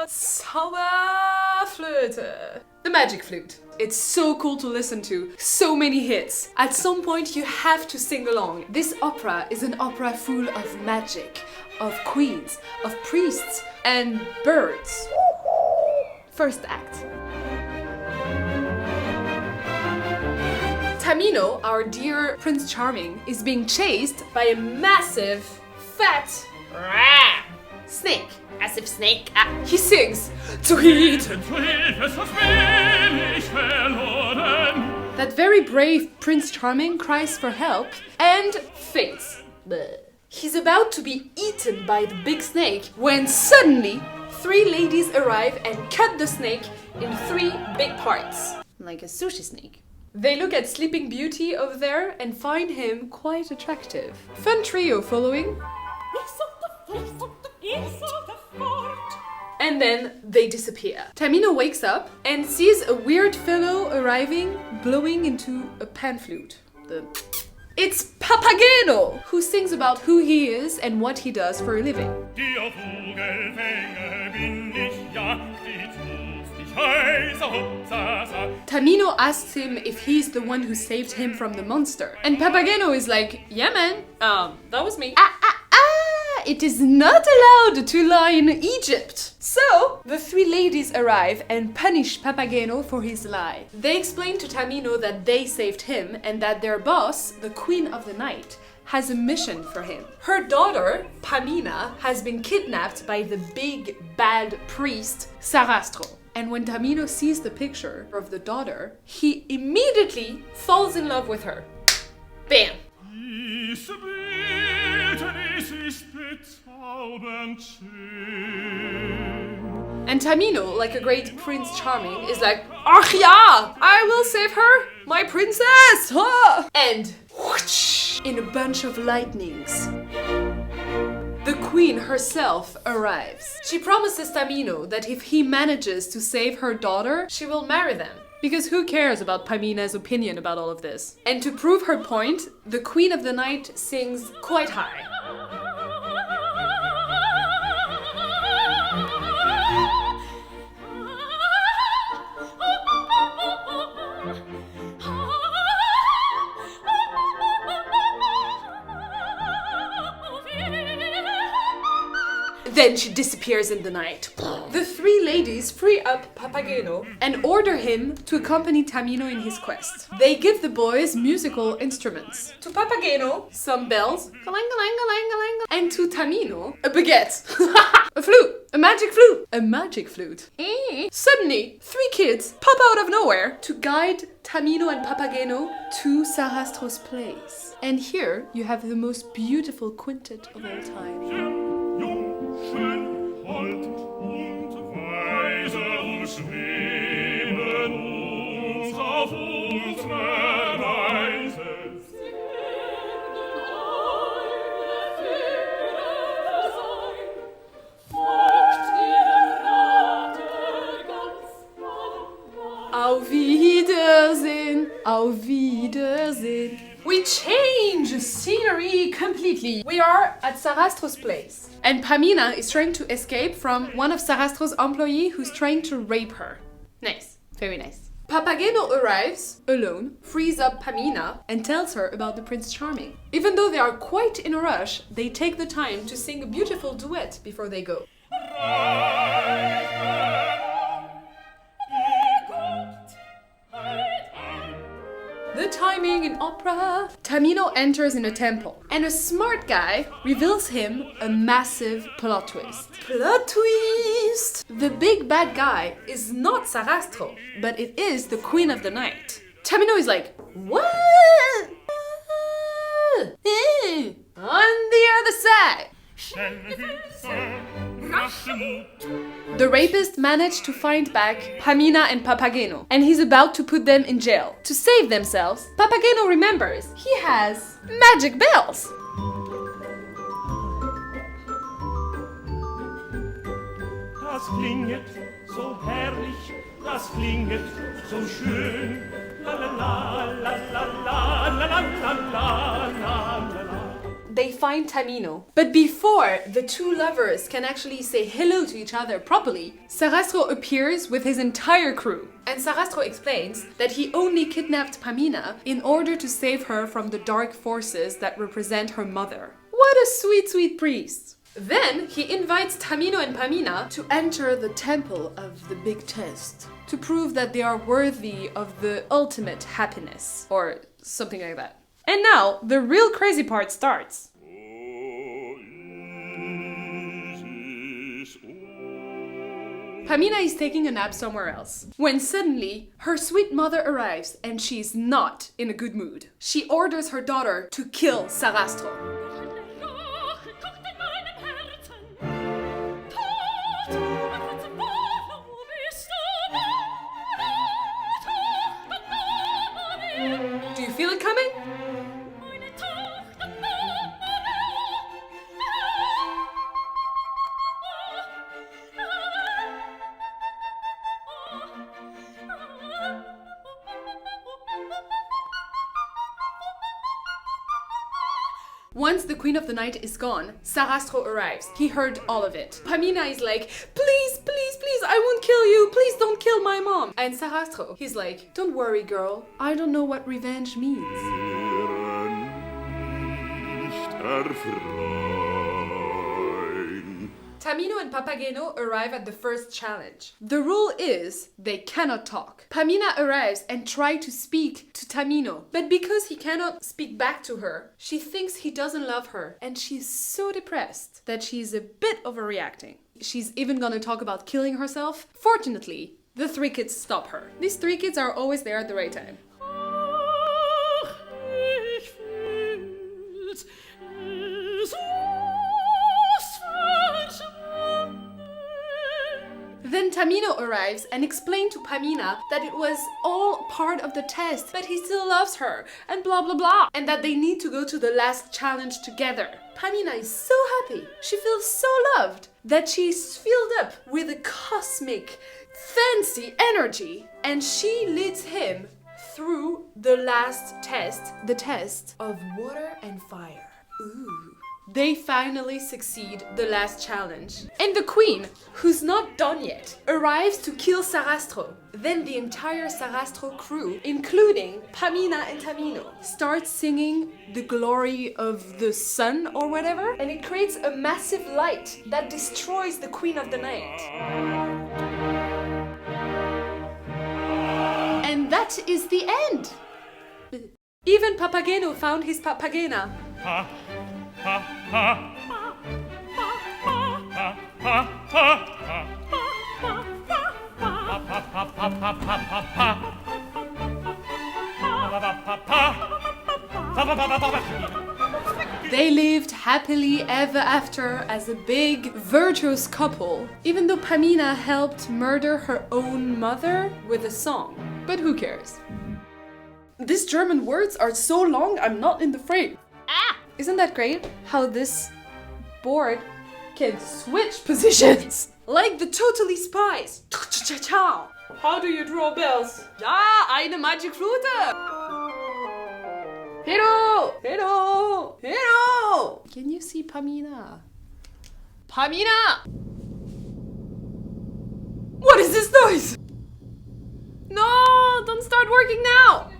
Zauberflöte. The magic flute. It's so cool to listen to. So many hits. At some point you have to sing along. This opera is an opera full of magic, of queens, of priests, and birds. First act. Tamino, our dear Prince Charming, is being chased by a massive, fat snake. Massive snake. He sings, "Zu Hilfe." That very brave Prince Charming cries for help and faints. He's about to be eaten by the big snake when suddenly 3 ladies arrive and cut the snake in 3 big parts. Like a sushi snake. They look at Sleeping Beauty over there and find him quite attractive. Fun trio following. And then they disappear. Tamino wakes up and sees a weird fellow arriving, blowing into a pan flute. It's Papageno, who sings about who he is and what he does for a living. Tamino asks him if he's the one who saved him from the monster. And Papageno is like, yeah man, that was me. It is not allowed to lie in Egypt. So, the 3 ladies arrive and punish Papageno for his lie. They explain to Tamino that they saved him and that their boss, the Queen of the Night, has a mission for him. Her daughter, Pamina, has been kidnapped by the big bad priest, Sarastro. And when Tamino sees the picture of the daughter, he immediately falls in love with her. Bam! And Tamino, like a great Prince Charming, is like, "Ach ja, I will save her, my princess!" Huh! And whoosh, in a bunch of lightnings, the queen herself arrives. She promises Tamino that if he manages to save her daughter, she will marry them. Because who cares about Pamina's opinion about all of this? And to prove her point, the Queen of the Night sings quite high. Then she disappears in the night. The 3 ladies free up Papageno and order him to accompany Tamino in his quest. They give the boys musical instruments. To Papageno, some bells, and to Tamino, a baguette, a flute, a magic flute, a magic flute. Suddenly, 3 kids pop out of nowhere to guide Tamino and Papageno to Sarastro's place. And here you have the most beautiful quintet of all time. Schön, hold und weise umschweben uns auf unsere Reise. Auf Wiedersehen, auf Wiedersehen. We change scenery completely. We are at Sarastro's place. And Pamina is trying to escape from one of Sarastro's employees who's trying to rape her. Nice. Very nice. Papageno arrives, alone, frees up Pamina, and tells her about the Prince Charming. Even though they are quite in a rush, they take the time to sing a beautiful duet before they go. The timing in opera. Tamino enters in a temple, and a smart guy reveals him a massive plot twist. Plot twist! The big bad guy is not Sarastro, but it is the Queen of the Night. Tamino is like, what? On the other side. The rapist managed to find back Pamina and Papageno, and he's about to put them in jail. To save themselves, Papageno remembers he has magic bells. Das klinget so herrlich, das klinget so schön. La la la la la la la la la la la la. they find Tamino. But before the two lovers can actually say hello to each other properly, Sarastro appears with his entire crew. And Sarastro explains that he only kidnapped Pamina in order to save her from the dark forces that represent her mother. What a sweet, sweet priest. Then he invites Tamino and Pamina to enter the temple of the big test to prove that they are worthy of the ultimate happiness, or something like that. And now the real crazy part starts. Pamina is taking a nap somewhere else, when suddenly her sweet mother arrives and she's not in a good mood. She orders her daughter to kill Sarastro. Do you feel it coming? Once the Queen of the Night is gone, Sarastro arrives. He heard all of it. Pamina is like, please, please, please, I won't kill you. Please don't kill my mom. And Sarastro, he's like, don't worry, girl. I don't know what revenge means. Tamino and Papageno arrive at the first challenge. The rule is they cannot talk. Pamina arrives and tries to speak to Tamino, but because he cannot speak back to her, she thinks he doesn't love her, and she's so depressed that she's a bit overreacting. She's even gonna talk about killing herself. Fortunately, the three kids stop her. These three kids are always there at the right time. Then Tamino arrives and explains to Pamina that it was all part of the test, but he still loves her, and blah blah blah, and that they need to go to the last challenge together. Pamina is so happy. She feels so loved that she's filled up with a cosmic, fancy energy, and she leads him through the last test, the test of water and fire. Ooh. They finally succeed the last challenge. And the queen, who's not done yet, arrives to kill Sarastro. Then the entire Sarastro crew, including Pamina and Tamino, starts singing the glory of the sun or whatever, and it creates a massive light that destroys the Queen of the Night. And that is the end. Even Papageno found his Papagena. They lived happily ever after as a big, virtuous couple, even though Pamina helped murder her own mother with a song. But who cares? These German words are so long, I'm not in the frame. Ah! Isn't that great? How this board can switch positions. Like the Totally Spies. How do you draw bells? Ja, eine Magic Flute. Hello! Hello! Hello! Can you see Pamina? Pamina! What is this noise? No, don't start working now!